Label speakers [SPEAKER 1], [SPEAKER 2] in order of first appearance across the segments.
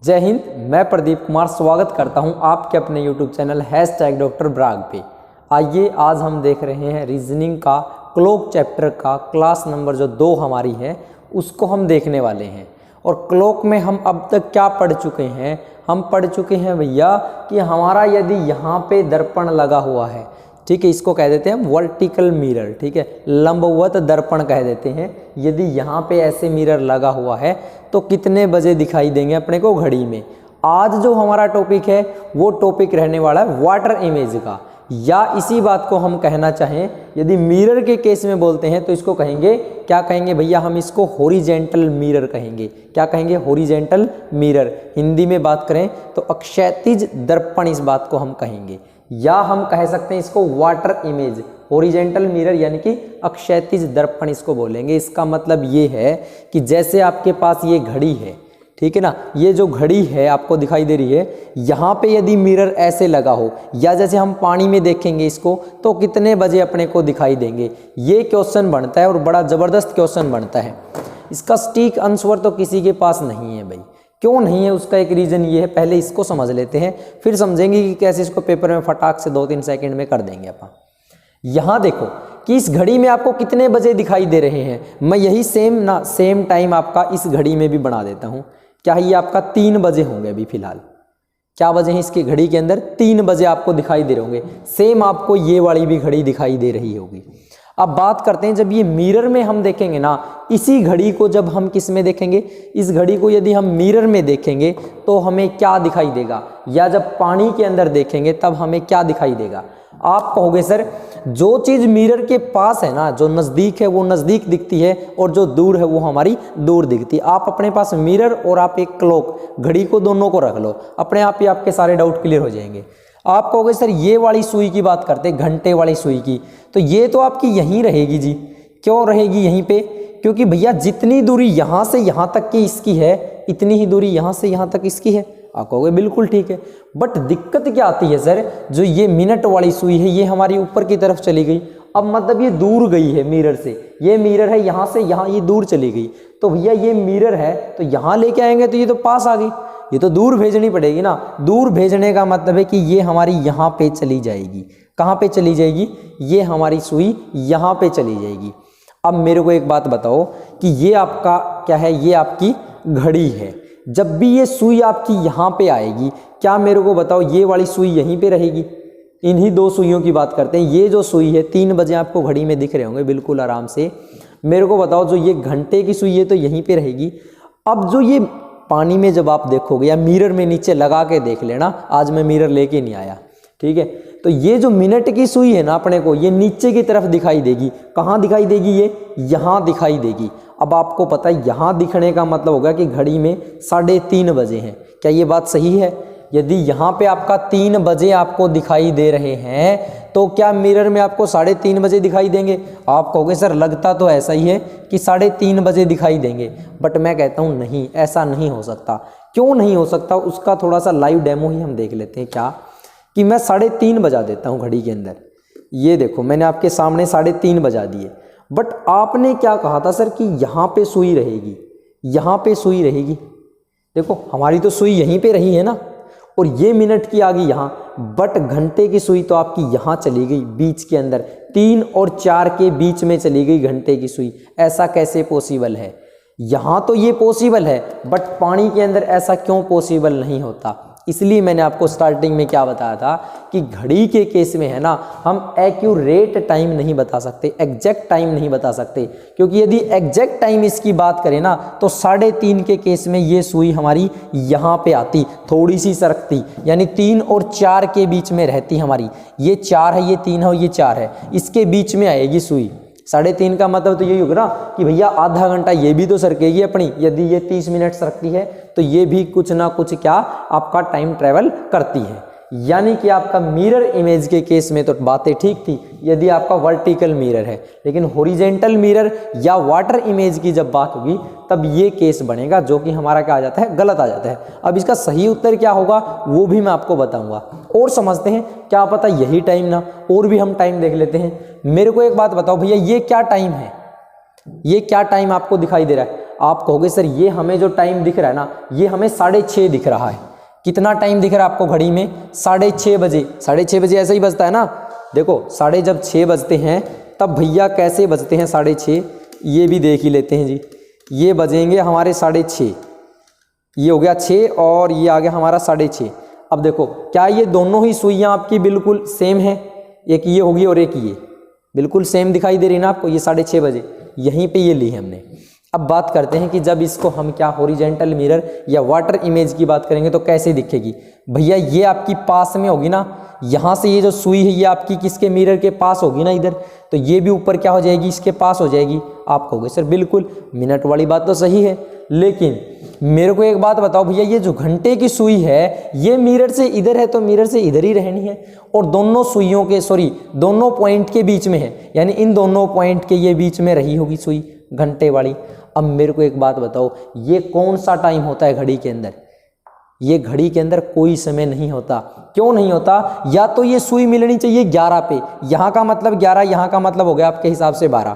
[SPEAKER 1] जय हिंद। मैं प्रदीप कुमार स्वागत करता हूं आपके अपने यूट्यूब चैनल #डॉक्टर ब्राग पे। आइए आज हम देख रहे हैं रीजनिंग का क्लॉक चैप्टर का क्लास नंबर जो 2 हमारी है उसको हम देखने वाले हैं। और क्लॉक में हम अब तक क्या पढ़ चुके हैं? हम पढ़ चुके हैं भैया कि हमारा यदि यहाँ पे दर्पण लगा हुआ है, ठीक है, इसको कह देते हैं वर्टिकल मिरर, ठीक है, लंबवत दर्पण कह देते हैं। यदि यहाँ पे ऐसे मिरर लगा हुआ है तो कितने बजे दिखाई देंगे अपने को घड़ी में। आज जो हमारा टॉपिक है वो टॉपिक रहने वाला है वाटर इमेज का, या इसी बात को हम कहना चाहें यदि मिरर के केस में बोलते हैं तो इसको कहेंगे, क्या कहेंगे भैया, हम इसको हॉरिजेंटल मिरर कहेंगे। क्या कहेंगे? Horizontal mirror. हिंदी में बात करें तो अक्षैतिज दर्पण इस बात को हम कहेंगे, या हम कह सकते हैं इसको वाटर इमेज। हॉरिजेंटल मिरर यानी कि अक्षैतिज दर्पण इसको बोलेंगे। इसका मतलब ये है कि जैसे आपके पास ये घड़ी है, ठीक है ना, ये जो घड़ी है आपको दिखाई दे रही है, यहाँ पे यदि मिरर ऐसे लगा हो, या जैसे हम पानी में देखेंगे इसको तो कितने बजे अपने को दिखाई देंगे, ये क्वेश्चन बनता है और बड़ा ज़बरदस्त क्वेश्चन बनता है। इसका सटीक आंसर तो किसी के पास नहीं है भाई। क्यों नहीं है? उसका एक रीज़न ये है, पहले इसको समझ लेते हैं फिर समझेंगे कि कैसे इसको पेपर में फटाक से 2-3 सेकंड में कर देंगे अपन। यहाँ देखो कि इस घड़ी में आपको कितने बजे दिखाई दे रहे हैं। मैं यही सेम टाइम आपका इस घड़ी में भी बना देता हूँ। क्या ये आपका 3 बजे होंगे अभी फिलहाल? क्या बजे हैं इसकी घड़ी के अंदर? 3 बजे आपको दिखाई दे रहे होंगे। सेम आपको ये वाली भी घड़ी दिखाई दे रही होगी। अब बात करते हैं, जब ये मिरर में हम देखेंगे ना, इसी घड़ी को जब हम किस में देखेंगे, इस घड़ी को यदि हम मिरर में देखेंगे तो हमें क्या दिखाई देगा, या जब पानी के अंदर देखेंगे तब हमें क्या दिखाई देगा? आप कहोगे सर जो चीज़ मिरर के पास है ना, जो नज़दीक है वो नज़दीक दिखती है और जो दूर है वो हमारी दूर दिखती है। आप अपने पास मिरर और आप एक क्लॉक, घड़ी को, दोनों को रख लो, अपने आप ही आपके सारे डाउट क्लियर हो जाएंगे। आप कहोगे सर ये वाली सुई की बात करते हैं, घंटे वाली सुई की, तो ये तो आपकी यहीं रहेगी जी। क्यों रहेगी यहीं पे? क्योंकि भैया जितनी दूरी यहाँ से यहाँ तक की इसकी है, इतनी ही दूरी यहाँ से यहाँ तक इसकी है। आप कहोगे बिल्कुल ठीक है, बट दिक्कत क्या आती है सर, जो ये मिनट वाली सुई है ये हमारी ऊपर की तरफ चली गई। अब मतलब ये दूर गई है मिरर से, ये मिरर है यहाँ से यहाँ, ये दूर चली गई। तो भैया ये मिरर है तो यहाँ लेके आएंगे तो ये तो पास आ गई, ये तो दूर भेजनी पड़ेगी ना। दूर भेजने का मतलब है कि ये हमारी यहाँ पे चली जाएगी। कहाँ पे चली जाएगी? ये हमारी सुई यहाँ पे चली जाएगी। अब मेरे को एक बात बताओ कि ये आपका क्या है, ये आपकी घड़ी है। जब भी ये सुई आपकी यहाँ पे आएगी, क्या मेरे को बताओ ये वाली सुई यहीं पे रहेगी? इन्हीं 2 सुइयों की बात करते हैं। ये जो सुई है 3 बजे आपको घड़ी में दिख रहे होंगे बिल्कुल आराम से। मेरे को बताओ जो ये घंटे की सुई है तो यहीं पे रहेगी। अब जो ये पानी में जब आप देखोगे, या मिरर में नीचे लगा के देख लेना, आज मैं मिरर लेके नहीं आया, ठीक है, तो ये जो मिनट की सुई है ना अपने को, ये नीचे की तरफ दिखाई देगी। कहाँ दिखाई देगी? ये यहाँ दिखाई देगी। अब आपको पता है यहाँ दिखने का मतलब होगा कि घड़ी में 3:30 बजे हैं। क्या ये बात सही है? यदि यहाँ पे आपका 3 बजे आपको दिखाई दे रहे हैं तो क्या मिरर में आपको 3:30 बजे दिखाई देंगे? आप कहोगे सर लगता तो ऐसा ही है कि 3:30 बजे दिखाई देंगे, बट मैं कहता हूँ नहीं, ऐसा नहीं हो सकता। क्यों नहीं हो सकता? उसका थोड़ा सा लाइव डेमो ही हम देख लेते हैं। क्या कि मैं 3:30 बजा देता हूँ घड़ी के अंदर। ये देखो मैंने आपके सामने 3:30 बजा दिए, बट आपने क्या कहा था सर कि यहाँ पे सुई रहेगी, यहाँ पे सुई रहेगी। देखो हमारी तो सुई यहीं पे रही है ना, और ये मिनट की आ गई यहाँ, बट घंटे की सुई तो आपकी यहाँ चली गई बीच के अंदर, 3 और 4 के बीच में चली गई घंटे की सुई। ऐसा कैसे पॉसिबल है? यहाँ तो ये पॉसिबल है, बट पानी के अंदर ऐसा क्यों पॉसिबल नहीं होता? इसलिए मैंने आपको स्टार्टिंग में क्या बताया था कि घड़ी के केस में है ना, हम एक्यूरेट टाइम नहीं बता सकते, एग्जैक्ट टाइम नहीं बता सकते। क्योंकि यदि एग्जैक्ट टाइम इसकी बात करें ना तो 3:30 के केस में ये सुई हमारी यहाँ पे आती, थोड़ी सी सरकती, यानी 3 और 4 के बीच में रहती हमारी। ये 4 है, ये 3 है और ये 4 है, इसके बीच में आएगी सुई। 3:30 का मतलब तो यही होगा ना कि भैया आधा घंटा ये भी तो सरकेगी अपनी। यदि ये 30 मिनट सरकती है तो ये भी कुछ ना कुछ क्या आपका टाइम ट्रेवल करती है। यानी कि आपका मिरर इमेज के केस में तो बातें ठीक थी यदि आपका वर्टिकल मिरर है, लेकिन हॉरिजेंटल मिरर या वाटर इमेज की जब बात होगी तब ये केस बनेगा, जो कि हमारा क्या आ जाता है, गलत आ जाता है। अब इसका सही उत्तर क्या होगा वो भी मैं आपको बताऊंगा। और समझते हैं, क्या पता यही टाइम ना और भी हम टाइम देख लेते हैं। मेरे को एक बात बताओ भैया, ये क्या टाइम है? ये क्या टाइम आपको दिखाई दे रहा है? आप कहोगे सर ये हमें जो टाइम दिख रहा है ना, ये हमें 6:30 दिख रहा है। कितना टाइम दिख रहा है आपको घड़ी में? 6:30 बजे। 6:30 बजे ऐसे ही बजता है ना। देखो जब 6 बजते हैं तब भैया कैसे बजते हैं 6:30, ये भी देख ही लेते हैं जी। ये बजेंगे हमारे 6:30, ये हो गया 6 और ये आ गया हमारा 6:30। अब देखो क्या ये दोनों ही सुइयां आपकी बिल्कुल सेम है? एक ये होगी और एक ये बिल्कुल सेम दिखाई दे रही ना आपको, ये 6:30 बजे यहीं पे ये ली है हमने। अब बात करते हैं कि जब इसको हम क्या हॉरिजॉन्टल मिरर या वाटर इमेज की बात करेंगे तो कैसे दिखेगी? भैया ये आपकी पास में होगी ना, यहाँ से ये जो सुई है ये आपकी किसके मिरर के पास होगी ना इधर, तो ये भी ऊपर क्या हो जाएगी? इसके पास हो जाएगी। आप कहोगे सर बिल्कुल मिनट वाली बात तो सही है, लेकिन मेरे को एक बात बताओ भैया, ये जो घंटे की सुई है ये मिरर से इधर है तो मिरर से इधर ही रहनी है, और दोनों सुइयों के दोनों पॉइंट के बीच में है, यानी इन दोनों पॉइंट के ये बीच में रही होगी सुई घंटे वाली। अब मेरे को एक बात बताओ, ये कौन सा टाइम होता है घड़ी के अंदर? ये घड़ी के अंदर कोई समय नहीं होता। क्यों नहीं होता? या तो ये सुई मिलनी चाहिए 11 पे, यहाँ का मतलब 11, यहाँ का मतलब हो गया आपके हिसाब से 12।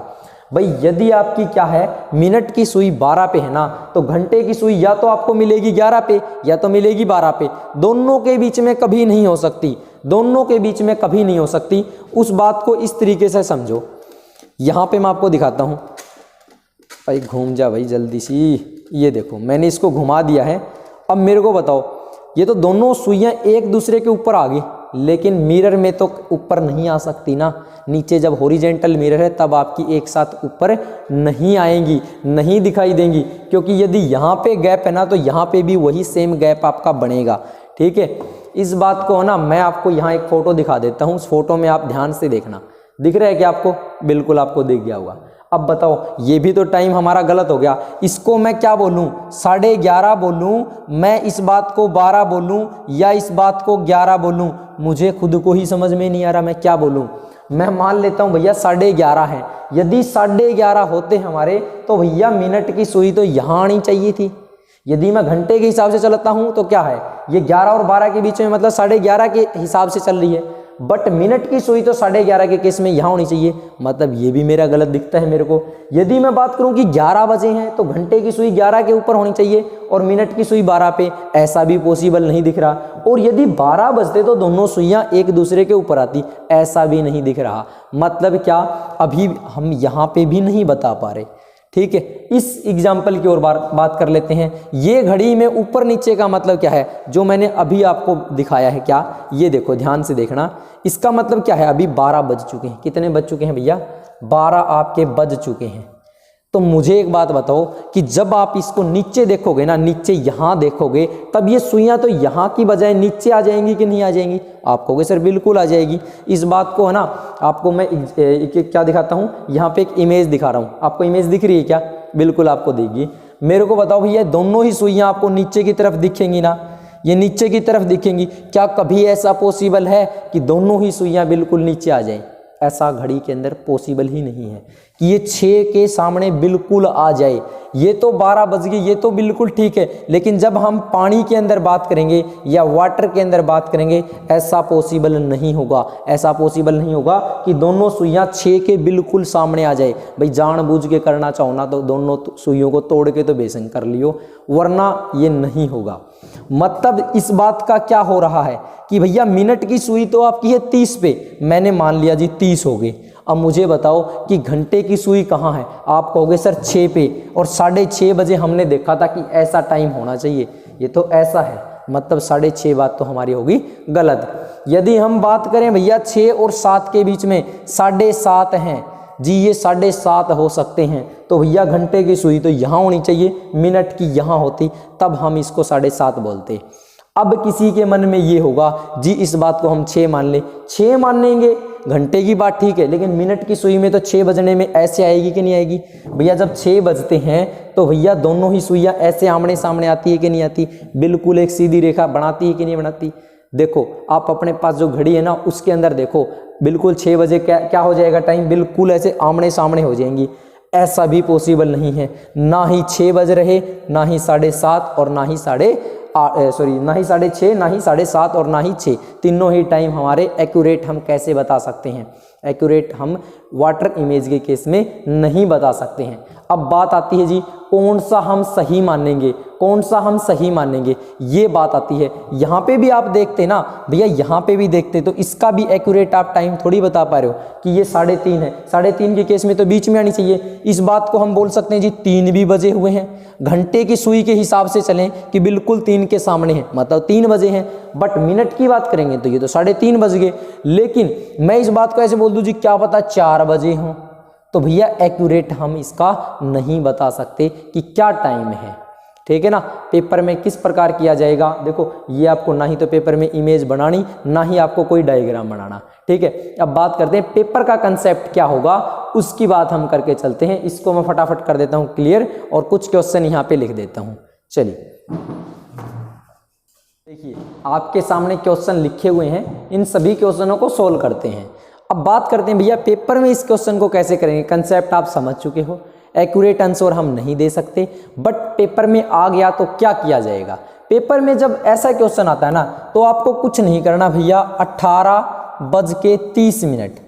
[SPEAKER 1] भाई यदि आपकी क्या है मिनट की सुई 12 पे है ना, तो घंटे की सुई या तो आपको मिलेगी 11 पे या तो मिलेगी 12 पे, दोनों के बीच में कभी नहीं हो सकती, दोनों के बीच में कभी नहीं हो सकती। उस बात को इस तरीके से समझो, यहाँ पे मैं आपको दिखाता हूँ। भाई घूम जा भाई जल्दी सी, ये देखो मैंने इसको घुमा दिया है। अब मेरे को बताओ, ये तो दोनों सुइयां एक दूसरे के ऊपर आ गई, लेकिन मिरर में तो ऊपर नहीं आ सकती ना। नीचे जब हॉरिजॉन्टल मिरर है तब आपकी एक साथ ऊपर नहीं आएंगी, नहीं दिखाई देंगी, क्योंकि यदि यहाँ पे गैप है ना तो यहाँ पे भी वही सेम गैप आपका बनेगा। ठीक है, इस बात को ना मैं आपको यहाँ एक फोटो दिखा देता हूँ, उस फोटो में आप ध्यान से देखना। दिख रहा है क्या आपको? बिल्कुल आपको दिख गया होगा। अब बताओ, ये भी तो टाइम हमारा गलत हो गया। इसको मैं क्या बोलूं? 11:30 बोलूं, मैं इस बात को 12 बोलूं, या इस बात को 11 बोलूं? मुझे खुद को ही समझ में नहीं आ रहा मैं क्या बोलूं। मैं मान लेता हूं भैया 11:30 है। यदि 11:30 होते हमारे तो भैया मिनट की सुई तो यहाँ आनी चाहिए थी। यदि मैं घंटे के हिसाब से चलता हूं तो क्या है, ये 11 और 12 के बीच में, मतलब 11:30 के हिसाब से चल रही है, बट मिनट की सुई तो 11:30 के केस में यहाँ होनी चाहिए, मतलब ये भी मेरा गलत दिखता है मेरे को। यदि मैं बात करूं कि 11 बजे हैं तो घंटे की सुई 11 के ऊपर होनी चाहिए और मिनट की सुई 12 पे, ऐसा भी पॉसिबल नहीं दिख रहा। और यदि 12 बजते तो दोनों सुइयां एक दूसरे के ऊपर आती, ऐसा भी नहीं दिख रहा। मतलब क्या, अभी हम यहाँ पे भी नहीं बता पा रहे। ठीक है, इस एग्जाम्पल की ओर बात कर लेते हैं। ये घड़ी में ऊपर नीचे का मतलब क्या है, जो मैंने अभी आपको दिखाया है क्या, ये देखो ध्यान से देखना। इसका मतलब क्या है, अभी 12 बज चुके हैं। कितने बज चुके हैं भैया? 12 आपके बज चुके हैं। तो मुझे एक बात बताओ कि जब आप इसको नीचे देखोगे ना, नीचे यहाँ देखोगे, तब ये सुइयां तो यहाँ की बजाय नीचे आ जाएंगी कि नहीं आ जाएंगी? आप कहोगे सर बिल्कुल आ जाएगी। इस बात को है ना, आपको मैं क्या दिखाता हूँ, यहाँ पे एक इमेज दिखा रहा हूँ। आपको इमेज दिख रही है क्या? बिल्कुल आपको दिखेगी। मेरे को बताओ भैया, दोनों ही सुइयां आपको नीचे की तरफ दिखेंगी ना, ये नीचे की तरफ दिखेंगी। क्या कभी ऐसा पॉसिबल है कि दोनों ही सुइयां बिल्कुल नीचे आ जाएं? ऐसा घड़ी के अंदर पॉसिबल ही नहीं है कि ये 6 के सामने बिल्कुल आ जाए। ये तो 12 बज गई, ये तो बिल्कुल ठीक है, लेकिन जब हम पानी के अंदर बात करेंगे या वाटर के अंदर बात करेंगे, ऐसा पॉसिबल नहीं होगा। ऐसा पॉसिबल नहीं होगा कि दोनों सुइयां 6 के बिल्कुल सामने आ जाए। भाई जानबूझ के करना चाहो ना तो दोनों सुइयों को तोड़ के तो बेसन कर लियो, वरना ये नहीं होगा। मतलब इस बात का क्या हो रहा है कि भैया मिनट की सुई तो आपकी है 30 पे, मैंने मान लिया जी 30 हो गई। अब मुझे बताओ कि घंटे की सुई कहाँ है? आप कहोगे सर 6 पे, और 6:30 बजे हमने देखा था कि ऐसा टाइम होना चाहिए, ये तो ऐसा है, मतलब 6:30 बात तो हमारी होगी गलत। यदि हम बात करें भैया 6 और 7 के बीच में 7:30 हैं जी, ये 7:30 हो सकते हैं, तो भैया घंटे की सुई तो यहाँ होनी चाहिए, मिनट की यहाँ होती, तब हम इसको 7:30 बोलते। अब किसी के मन में ये होगा जी इस बात को हम 6 मान लें, 6 मान लेंगे, घंटे की बात ठीक है, लेकिन मिनट की सुई में तो 6 बजने में ऐसे आएगी कि नहीं आएगी? भैया जब 6 बजते हैं तो भैया दोनों ही सुइयां ऐसे आमने सामने आती है कि नहीं आती? बिल्कुल एक सीधी रेखा बनाती है कि नहीं बनाती? देखो आप अपने पास जो घड़ी है ना उसके अंदर देखो, बिल्कुल 6 बजे क्या हो जाएगा टाइम, बिल्कुल ऐसे आमने सामने हो जाएंगी। ऐसा भी पॉसिबल नहीं है। ना ही 6 बज रहे, ना ही 7:30 और ना ही ना ही 6:30, ना ही 7:30 और ना ही 6, तीनों ही टाइम हमारे एक्यूरेट हम कैसे बता सकते हैं? एक्यूरेट हम वाटर इमेज के केस में नहीं बता सकते हैं। अब बात आती है जी कौन सा हम सही मानेंगे, कौन सा हम सही मानेंगे, ये बात आती है। यहाँ पे भी आप देखते ना भैया, यहाँ पे भी देखते तो इसका भी एक्यूरेट आप टाइम थोड़ी बता पा रहे हो कि ये 3:30 है। 3:30 के केस में तो बीच में आनी चाहिए। इस बात को हम बोल सकते हैं जी 3 भी बजे हुए हैं। घंटे की सुई के हिसाब से चलें कि बिल्कुल 3 के सामने है, मतलब 3 बजे हैं। बट मिनट की बात करेंगे तो ये तो 3:30 बज गए। लेकिन मैं इस बात को ऐसे बोल दूं जी क्या पता 4 बजे हों, तो भैया एक्यूरेट हम इसका नहीं बता सकते कि क्या टाइम है। ठीक है ना। पेपर में किस प्रकार किया जाएगा, देखो ये आपको ना ही तो पेपर में इमेज बनानी, ना ही आपको कोई डायग्राम बनाना। ठीक है। अब बात करते हैं पेपर का कंसेप्ट क्या होगा, उसकी बात हम करके चलते हैं। इसको मैं फटाफट कर देता हूं क्लियर और कुछ क्वेश्चन यहां पे लिख देता हूं। चलिए देखिए आपके सामने क्वेश्चन लिखे हुए हैं, इन सभी क्वेश्चनों को सोल्व करते हैं। अब बात करते हैं भैया पेपर में इस क्वेश्चन को कैसे करेंगे। कंसेप्ट आप समझ चुके हो, एक्यूरेट आंसर हम नहीं दे सकते, बट पेपर में आ गया तो क्या किया जाएगा। पेपर में जब ऐसा क्वेश्चन आता है ना तो आपको कुछ नहीं करना भैया, 18:30,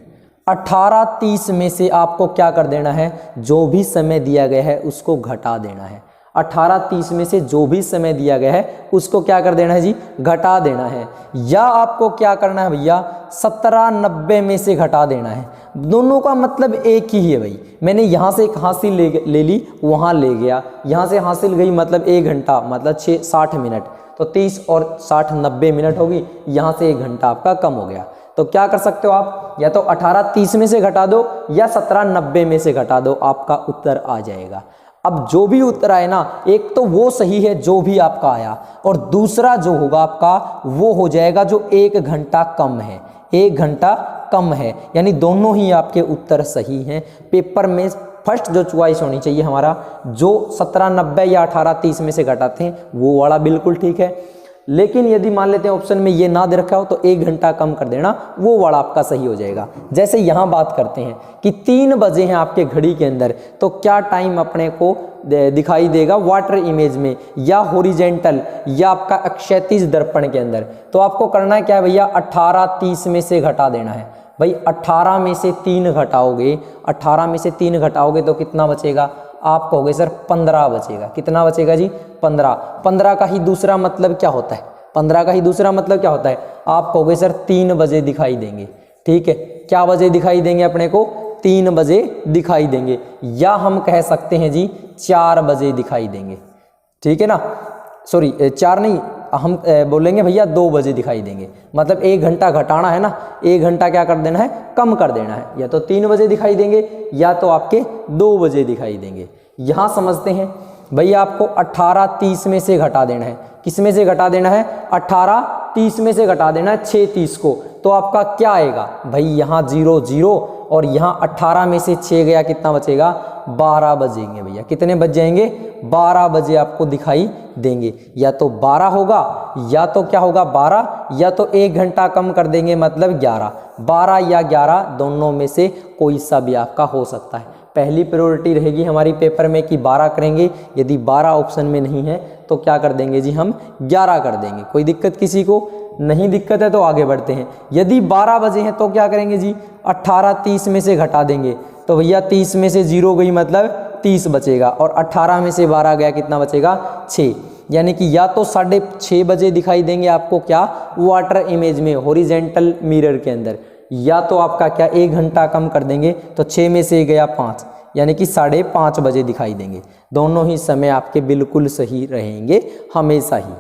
[SPEAKER 1] 18:30 में से आपको क्या कर देना है, जो भी समय दिया गया है उसको घटा देना है। 18:30 में से जो भी समय दिया गया है उसको क्या कर देना है जी, घटा देना है। या आपको क्या करना है भैया, 17:90 में से घटा देना है। दोनों का मतलब एक ही है भाई। मैंने यहाँ से एक हासिल ले ली, वहाँ ले गया, यहाँ से हासिल गई मतलब 1 घंटा, मतलब 60 मिनट, तो 30 और 60 90 मिनट होगी। यहाँ से 1 घंटा आपका कम हो गया। तो क्या कर सकते हो आप, या तो 18:30 में से घटा दो या 17:90 में से घटा दो, आपका उत्तर आ जाएगा। अब जो भी उत्तर आए ना, एक तो वो सही है जो भी आपका आया, और दूसरा जो होगा आपका वो हो जाएगा जो 1 घंटा कम है, 1 घंटा कम है, यानी दोनों ही आपके उत्तर सही हैं। पेपर में फर्स्ट जो चॉइस होनी चाहिए हमारा, जो 17:90 या 18:30 में से घटाते हैं वो वाला बिल्कुल ठीक है। लेकिन यदि मान लेते हैं ऑप्शन में ये ना दे रखा हो तो 1 घंटा कम कर देना, वो वाला आपका सही हो जाएगा। जैसे यहाँ बात करते हैं कि 3 बजे हैं आपके घड़ी के अंदर, तो क्या टाइम अपने को दिखाई देगा वाटर इमेज में, या हॉरिजेंटल, या आपका क्षैतिज दर्पण के अंदर। तो आपको करना है क्या है भैया, 18:30 में से घटा देना है। भाई 18 में से 3 घटाओगे, 18 में से 3 घटाओगे तो कितना बचेगा, आप कहोगे सर 15 बचेगा। कितना बचेगा जी, 15। 15 का ही दूसरा मतलब क्या होता है, 15 का ही दूसरा मतलब क्या होता है, आप कहोगे सर 3 बजे दिखाई देंगे। ठीक है, क्या बजे दिखाई देंगे अपने को, 3 बजे दिखाई देंगे, या हम कह सकते हैं जी 4 बजे दिखाई देंगे। ठीक है ना, सॉरी 4 नहीं, हम बोलेंगे भैया 2 बजे दिखाई देंगे। मतलब 1 घंटा घटाना है ना, 1 घंटा क्या कर देना है, कम कर देना है। या तो 3 बजे दिखाई देंगे या तो आपके 2 बजे दिखाई देंगे। यहाँ समझते हैं भैया आपको 18:30 में से घटा देना है। किस में से घटा देना है, 18:30 में से घटा देना है 6:30 को। तो आपका क्या आएगा भाई, यहाँ 0 0 और यहाँ 18 में से 6 गया, कितना बचेगा, 12 बजेंगे भैया। कितने बज जाएंगे, 12 बजे आपको दिखाई देंगे। या तो 12 होगा या तो क्या होगा 12, या तो 1 घंटा कम कर देंगे मतलब 11। 12 या 11 दोनों में से कोई सा भी आपका हो सकता है। पहली प्रायोरिटी रहेगी हमारी पेपर में कि 12 करेंगे। यदि 12 ऑप्शन में नहीं है तो क्या कर देंगे जी, हम 11 कर देंगे। कोई दिक्कत किसी को नहीं, दिक्कत है तो आगे बढ़ते हैं। यदि 12 बजे हैं तो क्या करेंगे जी, 18:30 में से घटा देंगे। तो भैया 30 में से 0 गई मतलब 30 बचेगा, और 18 में से 12 गया, कितना बचेगा, 6। यानी कि या तो 6:30 बजे दिखाई देंगे आपको क्या, वाटर इमेज में हॉरिजेंटल मिरर के अंदर, या तो आपका क्या 1 घंटा कम कर देंगे, तो 6 में से गया 5, यानी कि 5:30 बजे दिखाई देंगे। दोनों ही समय आपके बिल्कुल सही रहेंगे हमेशा ही।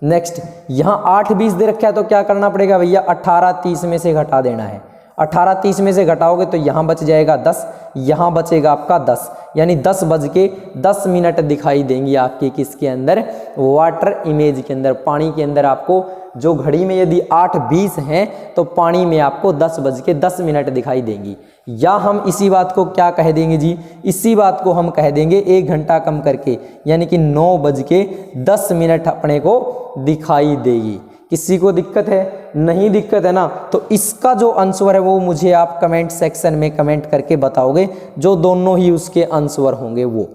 [SPEAKER 1] नेक्स्ट, यहाँ 8:20 दे रखा है तो क्या करना पड़ेगा भैया, 18:30 में से घटा देना है। 18:30 में से घटाओगे तो यहाँ बच जाएगा 10, यहाँ बचेगा आपका 10, यानी 10:10 दिखाई देंगी आपके किसके अंदर, वाटर इमेज के अंदर, पानी के अंदर। आपको जो घड़ी में यदि 8:20 हैं तो पानी में आपको 10:10 दिखाई देंगी। या हम इसी बात को क्या कह देंगे जी, इसी बात को हम कह देंगे 1 घंटा कम करके, यानी कि 9:10 अपने को दिखाई देगी। किसी को दिक्कत है, नहीं दिक्कत है ना, तो इसका जो आंसर है वो मुझे आप कमेंट सेक्शन में कमेंट करके बताओगे, जो दोनों ही उसके आंसर होंगे वो।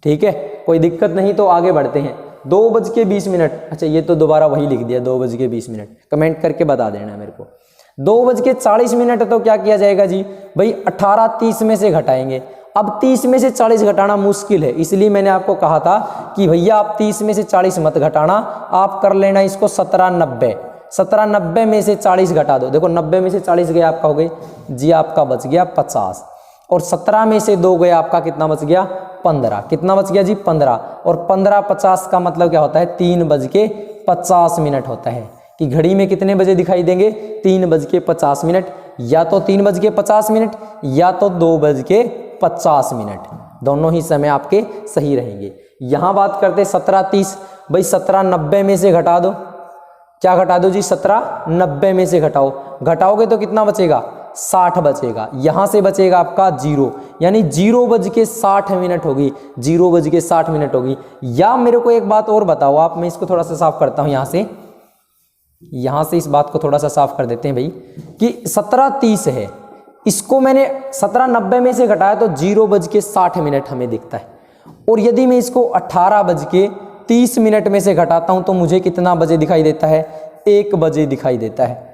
[SPEAKER 1] ठीक है, कोई दिक्कत नहीं, तो आगे बढ़ते हैं। 2:20। अच्छा, ये तो दोबारा वही लिख दिया, 2:20। कमेंट करके बता देना मेरे को। 2:40 तो क्या किया जाएगा जी भाई, 18 30 में से घटाएंगे। अब 30 में से 40 घटाना मुश्किल है, इसलिए मैंने आपको कहा था कि भैया आप 30 में से 40 मत घटाना, आप कर लेना इसको 17:90। 17:90 में से 40 घटा दो। देखो 90 में से 40 गया आपका, हो गए जी, आपका बच गया 50। और 17 में से 2 गया आपका, कितना बच गया 15। कितना बच गया जी 15। और 15 50 का मतलब क्या होता है, 3:50 होता है। कि घड़ी में कितने बजे दिखाई देंगे, 3:50। या तो 3:50 या तो 2:50। दोनों ही समय आपके सही रहेंगे। यहां बात करते 17:30। भाई 17:90 में से घटा दो। क्या घटा दो जी, 17:90 में से घटाओ। घटाओगे तो कितना बचेगा, 60 बचेगा। यहां से बचेगा आपका 0, यानी 0:60 होगी। 0:60 होगी। या मेरे को एक बात और बताओ आप, मैं इसको थोड़ा सा साफ करता हूं यहां से इस बात को थोड़ा सा साफ कर देते हैं भाई, कि 17:30 है, इसको मैंने 17:90 में से घटाया तो 0:60 हमें दिखता है। और यदि मैं इसको 18:30 में से घटाता हूं तो मुझे कितना बजे दिखाई देता है, 1 बजे दिखाई देता है।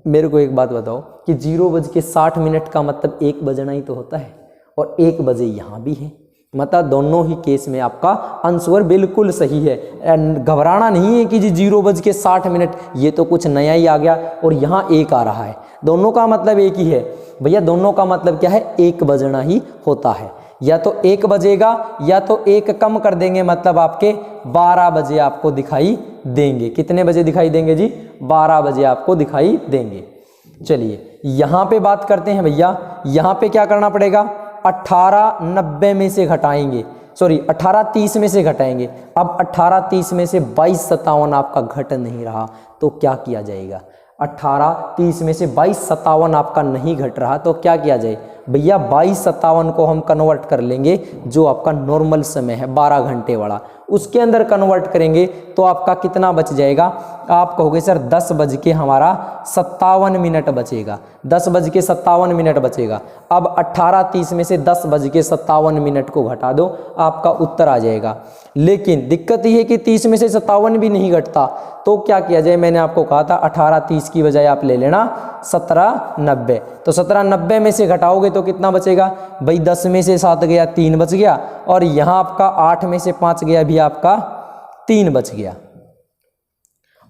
[SPEAKER 1] मेरे को एक बात बताओ कि 0:60 का मतलब 1 बजना ही तो होता है, और 1 बजे यहां भी है। मतलब दोनों ही केस में आपका आंसर बिल्कुल सही है। घबराना नहीं है कि जी 0:60, ये तो कुछ नया ही आ गया और यहाँ 1 आ रहा है। दोनों का मतलब एक ही है भैया, दोनों का मतलब क्या है, 1 बजना ही होता है। या तो 1 बजेगा या तो 1 कम कर देंगे, मतलब आपके 12 बजे आपको दिखाई देंगे। कितने बजे दिखाई देंगे जी, 12 बजे आपको दिखाई देंगे। चलिए यहाँ पे बात करते हैं भैया, यहाँ पे क्या करना पड़ेगा, 18:90 में से घटाएंगे, 18:30 में से घटाएंगे। अब 18:30 में से 22:57 आपका घट नहीं रहा, तो क्या किया जाएगा, 18:30 में से 22:57 आपका नहीं घट रहा तो क्या किया जाए भैया, 22:57 को हम कन्वर्ट कर लेंगे, जो आपका नॉर्मल समय है 12 घंटे वाला, उसके अंदर कन्वर्ट करेंगे तो आपका कितना बच जाएगा। आप कहोगे सर 10:57 बचेगा, 10:57 बचेगा। अब 18:30 में से 10:57 को घटा दो, आपका उत्तर आ जाएगा। लेकिन दिक्कत ये है कि 30 में से 57 भी नहीं घटता, तो क्या किया जाए, मैंने आपको कहा था 18:30 की बजाय आप ले लेना 17:90। तो 17:90 में से घटाओगे तो कितना बचेगा भाई, 10 में से 7 गया 3 बच गया, और यहाँ आपका 8 में से 5 गया भी आपका 3 बच गया,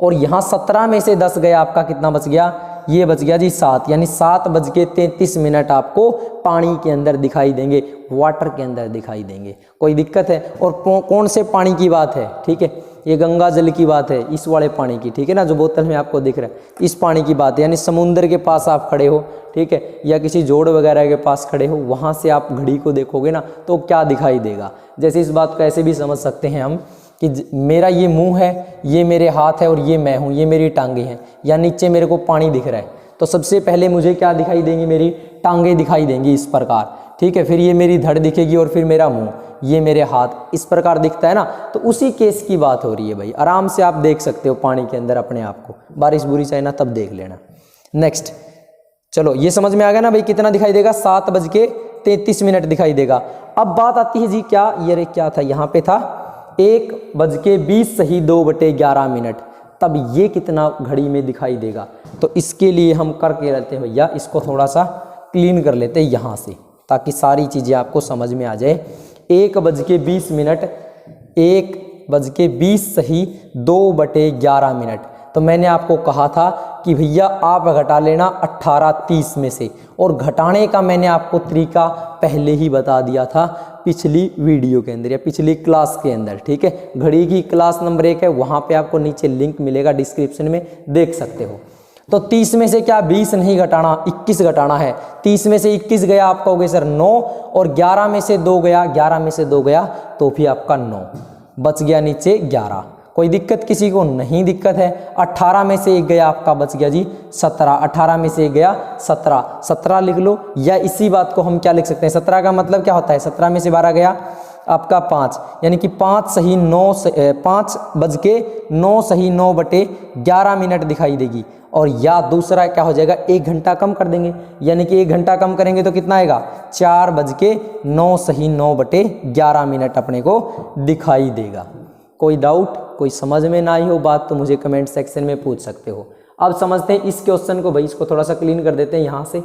[SPEAKER 1] और यहाँ 17 में से 10 गया आपका कितना बच गया, ये बच गया जी 7, यानी 7:33 आपको पानी के अंदर दिखाई देंगे, वाटर के अंदर दिखाई देंगे। कोई दिक्कत है। और कौन से पानी की बात है, ठीक है, ये गंगा जल की बात है, इस वाले पानी की, ठीक है ना, जो बोतल में आपको दिख रहा है, इस पानी की बात है। यानी समुद्र के पास आप खड़े हो, ठीक है, या किसी जोड़ वगैरह के पास खड़े हो, वहाँ से आप घड़ी को देखोगे ना तो क्या दिखाई देगा। जैसे इस बात को ऐसे भी समझ सकते हैं हम कि मेरा ये मुंह है, ये मेरे हाथ है, और ये मैं हूँ, ये मेरी टांगे हैं, या नीचे मेरे को पानी दिख रहा है, तो सबसे पहले मुझे क्या दिखाई देंगी, मेरी टांगे दिखाई देंगी इस प्रकार, ठीक है, फिर ये मेरी धड़ दिखेगी, और फिर मेरा मुंह, ये मेरे हाथ, इस प्रकार दिखता है ना। तो उसी केस की बात हो रही है भाई, आराम से आप देख सकते हो पानी के अंदर अपने आप को, बारिश बुरी चाहे ना तब देख लेना। नेक्स्ट, चलो ये समझ में आ गया ना भाई, कितना दिखाई देगा, 7:33 दिखाई देगा। अब बात आती है जी क्या, ये क्या था, यहाँ पे था 1:20 सही 2/11, तब ये कितना घड़ी में दिखाई देगा। तो इसके लिए हम करके रहते हैं भैया, इसको थोड़ा सा क्लीन कर लेते हैं यहाँ से, ताकि सारी चीज़ें आपको समझ में आ जाए। 1:20, 1:20 सही 2/11। तो मैंने आपको कहा था कि भैया आप घटा लेना 18:30 में से, और घटाने का मैंने आपको तरीका पहले ही बता दिया था पिछली वीडियो के अंदर या पिछली क्लास के अंदर, ठीक है। घड़ी की क्लास नंबर 1 है, वहाँ पे आपको नीचे लिंक मिलेगा डिस्क्रिप्शन में, देख सकते हो। तो 30 में से क्या 20 नहीं घटाना, 21 घटाना है। 30 में से 21 गया, आप कहोगे सर 9, और 11 में से 2 गया, 11 में से 2 गया तो भी आपका 9 बच गया, नीचे 11। कोई दिक्कत किसी को नहीं दिक्कत है। 18 में से 1 गया, आपका बच गया जी 17, 18 में से 1 गया 17, 17 लिख लो। या इसी बात को हम क्या लिख सकते हैं, 17 का मतलब क्या होता है, 17 में से 12 गया आपका 5, यानी कि 5 सही 9 5 बज के 9 सही 9 बटे 11 मिनट दिखाई देगी। और या दूसरा क्या हो जाएगा, 1 घंटा कम कर देंगे, यानी कि 1 घंटा कम करेंगे तो कितना आएगा, 4 बज के 9 सही 9 बटे 11 मिनट अपने को दिखाई देगा। कोई डाउट, कोई समझ में ना आई हो बात तो मुझे कमेंट सेक्शन में पूछ सकते हो। अब समझते हैं इस क्वेश्चन को, भाई इसको थोड़ा सा क्लीन कर देते हैं यहाँ से,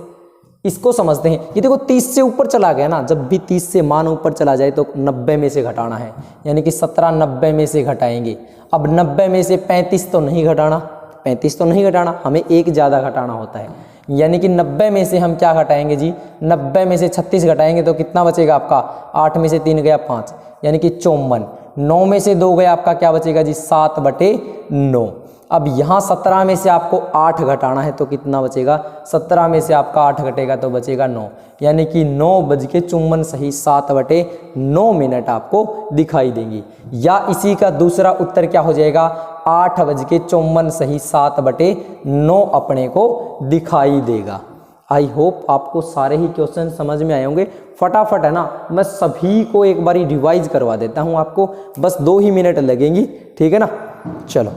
[SPEAKER 1] इसको समझते हैं। ये देखो 30 से ऊपर चला गया ना, जब भी 30 से मान ऊपर चला जाए तो 90 में से घटाना है, यानी कि 17 90 में से घटाएंगे। अब 90 में से 35 तो नहीं घटाना, 35 तो नहीं घटाना, हमें एक ज़्यादा घटाना होता है, यानी कि 90 में से हम क्या घटाएंगे जी, 90 में से 36 घटाएंगे तो कितना बचेगा आपका, 8 में से 3 गया 5, यानी कि 54। 9 में से 2 गया आपका, क्या बचेगा जी, 7 बटे 9। अब यहाँ 17 में से आपको 8 घटाना है तो कितना बचेगा, 17 में से आपका 8 घटेगा तो बचेगा 9, यानी कि 9 बज के 54 सही 7 बटे 9 मिनट आपको दिखाई देंगी। या इसी का दूसरा उत्तर क्या हो जाएगा, 8 बज के 54 सही 7 बटे 9 अपने को दिखाई देगा। आई होप आपको सारे ही क्वेश्चन समझ में आए होंगे। फटाफट है ना, मैं सभी को एक बारी रिवाइज करवा देता हूँ आपको, बस 2 ही मिनट लगेंगी, ठीक है ना। चलो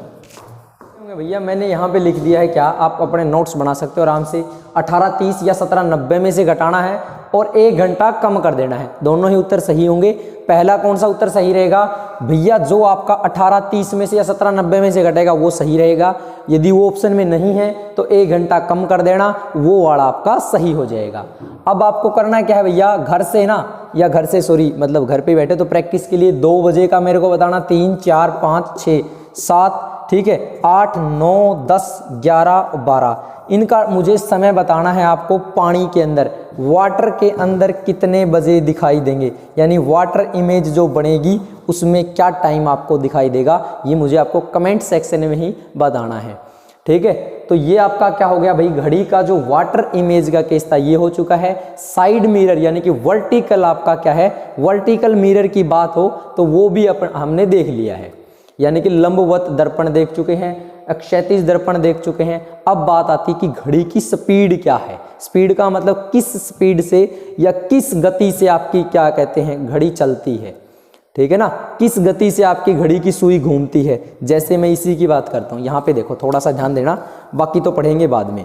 [SPEAKER 1] भैया मैंने यहाँ पे लिख दिया है, क्या आप अपने नोट्स बना सकते हो आराम से। 18:30 या 17:90 में से घटाना है और 1 घंटा कम कर देना है, दोनों ही उत्तर सही होंगे। पहला कौन सा उत्तर सही रहेगा भैया, जो आपका 18:30 में से या 17:90 में से घटेगा वो सही रहेगा। यदि वो ऑप्शन में नहीं है तो 1 घंटा कम कर देना, वो वाला आपका सही हो जाएगा। अब आपको करना क्या है भैया, घर से ना, या घर से सॉरी मतलब घर पे बैठे तो प्रैक्टिस के लिए 2 बजे का मेरे को बताना, 3 4 5 6 7, ठीक है, 8 9 10 11 12, इनका मुझे समय बताना है आपको। पानी के अंदर, वाटर के अंदर कितने बजे दिखाई देंगे, यानी वाटर इमेज जो बनेगी उसमें क्या टाइम आपको दिखाई देगा, ये मुझे आपको कमेंट सेक्शन में ही बताना है, ठीक है। तो ये आपका क्या हो गया भाई, घड़ी का जो वाटर इमेज का केस था ये हो चुका है। साइड मिरर यानी कि वर्टिकल आपका क्या है, वर्टिकल मिरर की बात हो तो वो भी हमने देख लिया है, यानी कि लंबवत दर्पण देख चुके हैं, क्षैतिज दर्पण देख चुके हैं। अब बात आती कि घड़ी की स्पीड क्या है। स्पीड का मतलब किस स्पीड से या किस गति से आपकी क्या कहते हैं घड़ी चलती है, ठीक है ना, किस गति से आपकी घड़ी की सुई घूमती है। जैसे मैं इसी की बात करता हूँ, यहाँ पे देखो थोड़ा सा ध्यान देना, बाकी तो पढ़ेंगे बाद में।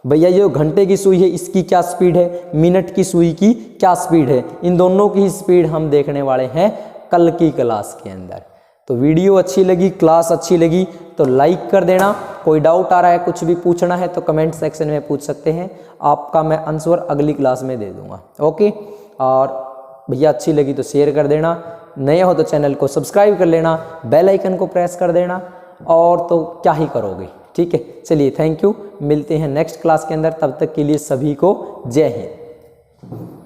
[SPEAKER 1] भैया ये घंटे की सुई है इसकी क्या स्पीड है, मिनट की सुई की क्या स्पीड है, इन दोनों की स्पीड हम देखने वाले हैं कल की क्लास के अंदर। तो वीडियो अच्छी लगी, क्लास अच्छी लगी तो लाइक कर देना। कोई डाउट आ रहा है, कुछ भी पूछना है तो कमेंट सेक्शन में पूछ सकते हैं, आपका मैं आंसर अगली क्लास में दे दूंगा। ओके, और भैया अच्छी लगी तो शेयर कर देना, नए हो तो चैनल को सब्सक्राइब कर लेना, बेल आइकन को प्रेस कर देना, और तो क्या ही करोगे, ठीक है। चलिए थैंक यू, मिलते हैं नेक्स्ट क्लास के अंदर, तब तक के लिए सभी को जय हिंद।